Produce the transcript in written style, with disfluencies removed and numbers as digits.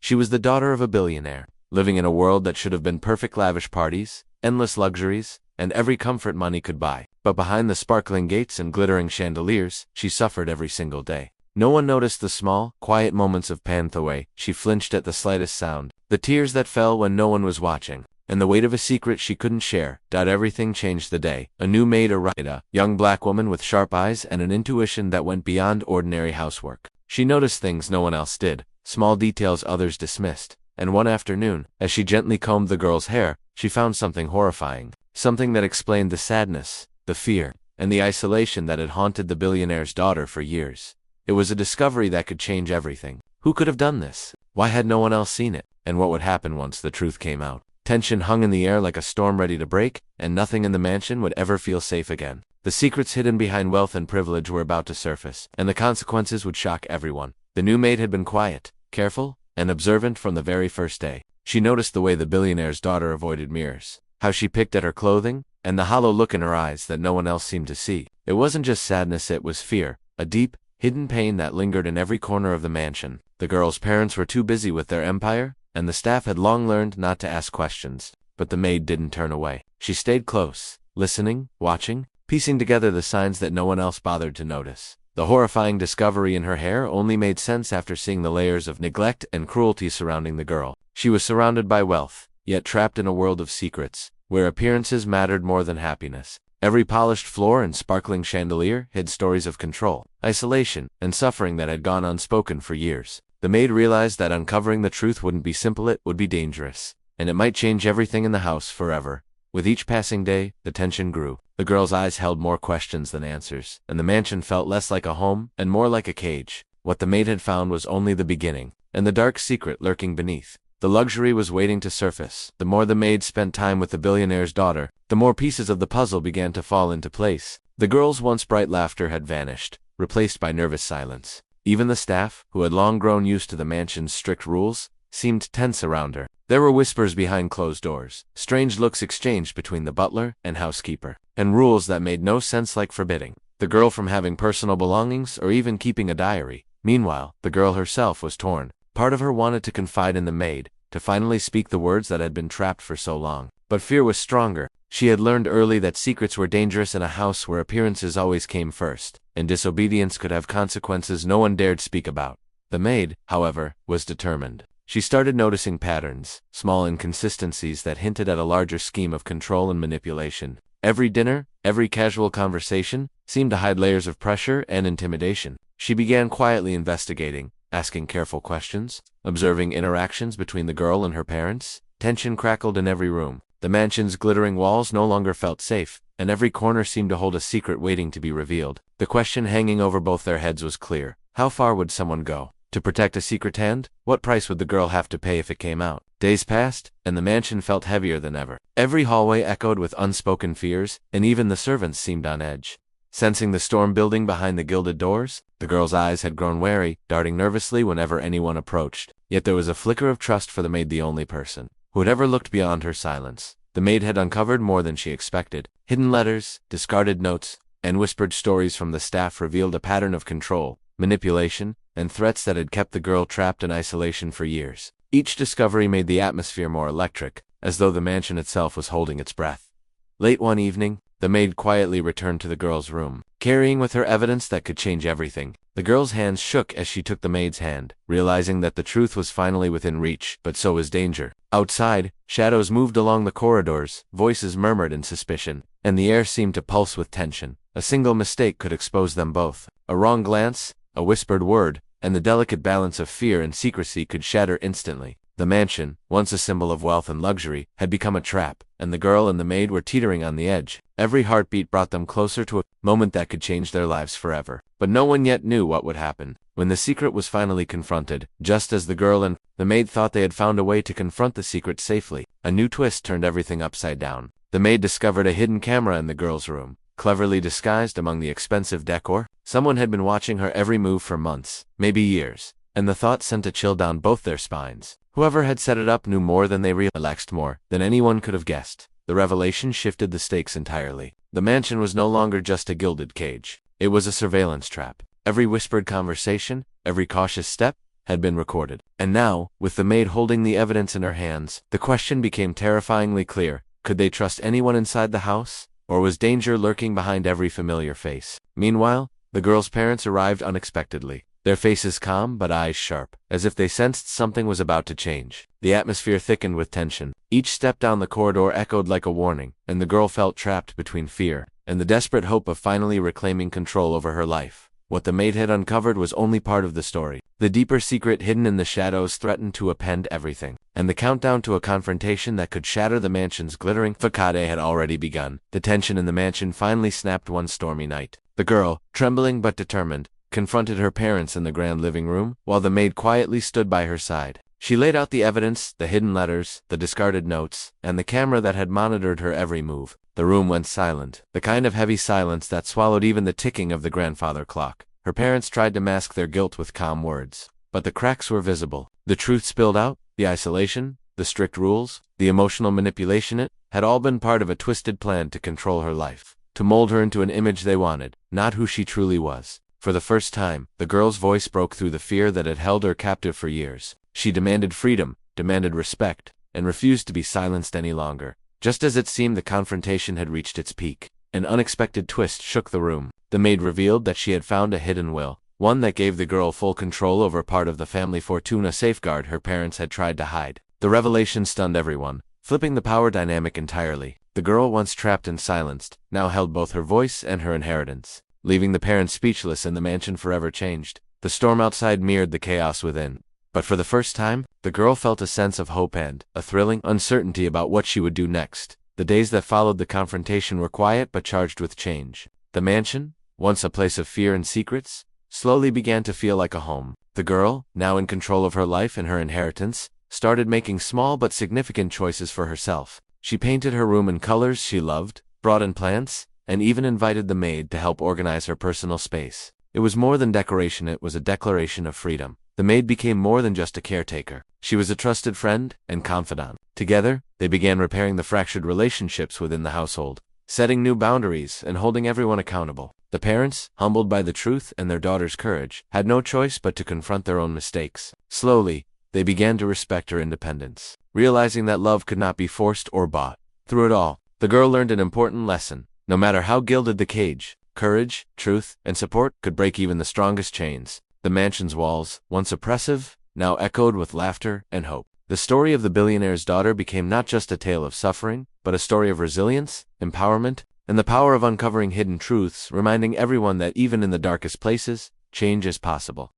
She was the daughter of a billionaire, living in a world that should have been perfect lavish parties, endless luxuries, and every comfort money could buy. But behind the sparkling gates and glittering chandeliers, she suffered every single day. No one noticed the small, quiet moments of panther. She flinched at the slightest sound, the tears that fell when no one was watching, and the weight of a secret she couldn't share. Everything changed the day. A new maid arrived, a young black woman with sharp eyes and an intuition that went beyond ordinary housework. She noticed things no one else did, small details others dismissed, and one afternoon, as she gently combed the girl's hair, she found something horrifying, something that explained the sadness, the fear, and the isolation that had haunted the billionaire's daughter for years. It was a discovery that could change everything. Who could have done this? Why had no one else seen it? And what would happen once the truth came out? Tension hung in the air like a storm ready to break, and nothing in the mansion would ever feel safe again. The secrets hidden behind wealth and privilege were about to surface, and the consequences would shock everyone. The new maid had been quiet, careful, and observant from the very first day. She noticed the way the billionaire's daughter avoided mirrors, how she picked at her clothing, and the hollow look in her eyes that no one else seemed to see. It wasn't just sadness, it was fear, a deep, hidden pain that lingered in every corner of the mansion. The girl's parents were too busy with their empire, and the staff had long learned not to ask questions. But the maid didn't turn away. She stayed close, listening, watching, piecing together the signs that no one else bothered to notice. The horrifying discovery in her hair only made sense after seeing the layers of neglect and cruelty surrounding the girl. She was surrounded by wealth, yet trapped in a world of secrets, where appearances mattered more than happiness. Every polished floor and sparkling chandelier hid stories of control, isolation, and suffering that had gone unspoken for years. The maid realized that uncovering the truth wouldn't be simple, it would be dangerous, and it might change everything in the house forever. With each passing day, the tension grew. The girl's eyes held more questions than answers, and the mansion felt less like a home and more like a cage. What the maid had found was only the beginning, and the dark secret lurking beneath. The luxury was waiting to surface. The more the maid spent time with the billionaire's daughter, the more pieces of the puzzle began to fall into place. The girl's once bright laughter had vanished, replaced by nervous silence. Even the staff, who had long grown used to the mansion's strict rules, seemed tense around her. There were whispers behind closed doors, strange looks exchanged between the butler and housekeeper, and rules that made no sense, like forbidding the girl from having personal belongings or even keeping a diary. Meanwhile, the girl herself was torn. Part of her wanted to confide in the maid, to finally speak the words that had been trapped for so long. But fear was stronger. She had learned early that secrets were dangerous in a house where appearances always came first, and disobedience could have consequences no one dared speak about. The maid, however, was determined. She started noticing patterns, small inconsistencies that hinted at a larger scheme of control and manipulation. Every dinner, every casual conversation, seemed to hide layers of pressure and intimidation. She began quietly investigating, asking careful questions, observing interactions between the girl and her parents. Tension crackled in every room. The mansion's glittering walls no longer felt safe, and every corner seemed to hold a secret waiting to be revealed. The question hanging over both their heads was clear. How far would someone go to protect a secret hand? What price would the girl have to pay if it came out? Days passed, and the mansion felt heavier than ever. Every hallway echoed with unspoken fears, and even the servants seemed on edge. Sensing the storm building behind the gilded doors, the girl's eyes had grown wary, darting nervously whenever anyone approached. Yet there was a flicker of trust for the maid, the only person who had ever looked beyond her silence. The maid had uncovered more than she expected. Hidden letters, discarded notes, and whispered stories from the staff revealed a pattern of control, manipulation, and threats that had kept the girl trapped in isolation for years. Each discovery made the atmosphere more electric, as though the mansion itself was holding its breath. Late one evening, the maid quietly returned to the girl's room, carrying with her evidence that could change everything. The girl's hands shook as she took the maid's hand, realizing that the truth was finally within reach, but so was danger. Outside, shadows moved along the corridors, voices murmured in suspicion, and the air seemed to pulse with tension. A single mistake could expose them both. A wrong glance, a whispered word, and the delicate balance of fear and secrecy could shatter instantly. The mansion, once a symbol of wealth and luxury, had become a trap, and the girl and the maid were teetering on the edge. Every heartbeat brought them closer to a moment that could change their lives forever. But no one yet knew what would happen. When the secret was finally confronted, just as the girl and the maid thought they had found a way to confront the secret safely, a new twist turned everything upside down. The maid discovered a hidden camera in the girl's room, cleverly disguised among the expensive decor. Someone had been watching her every move for months, maybe years, and the thought sent a chill down both their spines. Whoever had set it up knew more than they relaxed more than anyone could have guessed. The revelation shifted the stakes entirely. The mansion was no longer just a gilded cage. It was a surveillance trap. Every whispered conversation, every cautious step, had been recorded. And now, with the maid holding the evidence in her hands, the question became terrifyingly clear. Could they trust anyone inside the house? Or was danger lurking behind every familiar face? Meanwhile, the girl's parents arrived unexpectedly, their faces calm but eyes sharp, as if they sensed something was about to change. The atmosphere thickened with tension. Each step down the corridor echoed like a warning, and the girl felt trapped between fear and the desperate hope of finally reclaiming control over her life. What the maid had uncovered was only part of the story. The deeper secret hidden in the shadows threatened to upend everything, and the countdown to a confrontation that could shatter the mansion's glittering facade had already begun. The tension in the mansion finally snapped one stormy night. The girl, trembling but determined, confronted her parents in the grand living room, while the maid quietly stood by her side. She laid out the evidence, the hidden letters, the discarded notes, and the camera that had monitored her every move. The room went silent, the kind of heavy silence that swallowed even the ticking of the grandfather clock. Her parents tried to mask their guilt with calm words, but the cracks were visible. The truth spilled out, the isolation, the strict rules, the emotional manipulation, it had all been part of a twisted plan to control her life, to mold her into an image they wanted, not who she truly was. For the first time, the girl's voice broke through the fear that had held her captive for years. She demanded freedom, demanded respect, and refused to be silenced any longer. Just as it seemed the confrontation had reached its peak, an unexpected twist shook the room. The maid revealed that she had found a hidden will, one that gave the girl full control over part of the family fortune, a safeguard her parents had tried to hide. The revelation stunned everyone, flipping the power dynamic entirely. The girl, once trapped and silenced, now held both her voice and her inheritance, leaving the parents speechless and the mansion forever changed. The storm outside mirrored the chaos within. But for the first time, the girl felt a sense of hope and a thrilling uncertainty about what she would do next. The days that followed the confrontation were quiet but charged with change. The mansion, once a place of fear and secrets, slowly began to feel like a home. The girl, now in control of her life and her inheritance, started making small but significant choices for herself. She painted her room in colors she loved, brought in plants, and even invited the maid to help organize her personal space. It was more than decoration, it was a declaration of freedom. The maid became more than just a caretaker. She was a trusted friend and confidant. Together, they began repairing the fractured relationships within the household, setting new boundaries and holding everyone accountable. The parents, humbled by the truth and their daughter's courage, had no choice but to confront their own mistakes. Slowly, they began to respect her independence, realizing that love could not be forced or bought. Through it all, the girl learned an important lesson. No matter how gilded the cage, courage, truth, and support could break even the strongest chains. The mansion's walls, once oppressive, now echoed with laughter and hope. The story of the billionaire's daughter became not just a tale of suffering, but a story of resilience, empowerment, and the power of uncovering hidden truths, reminding everyone that even in the darkest places, change is possible.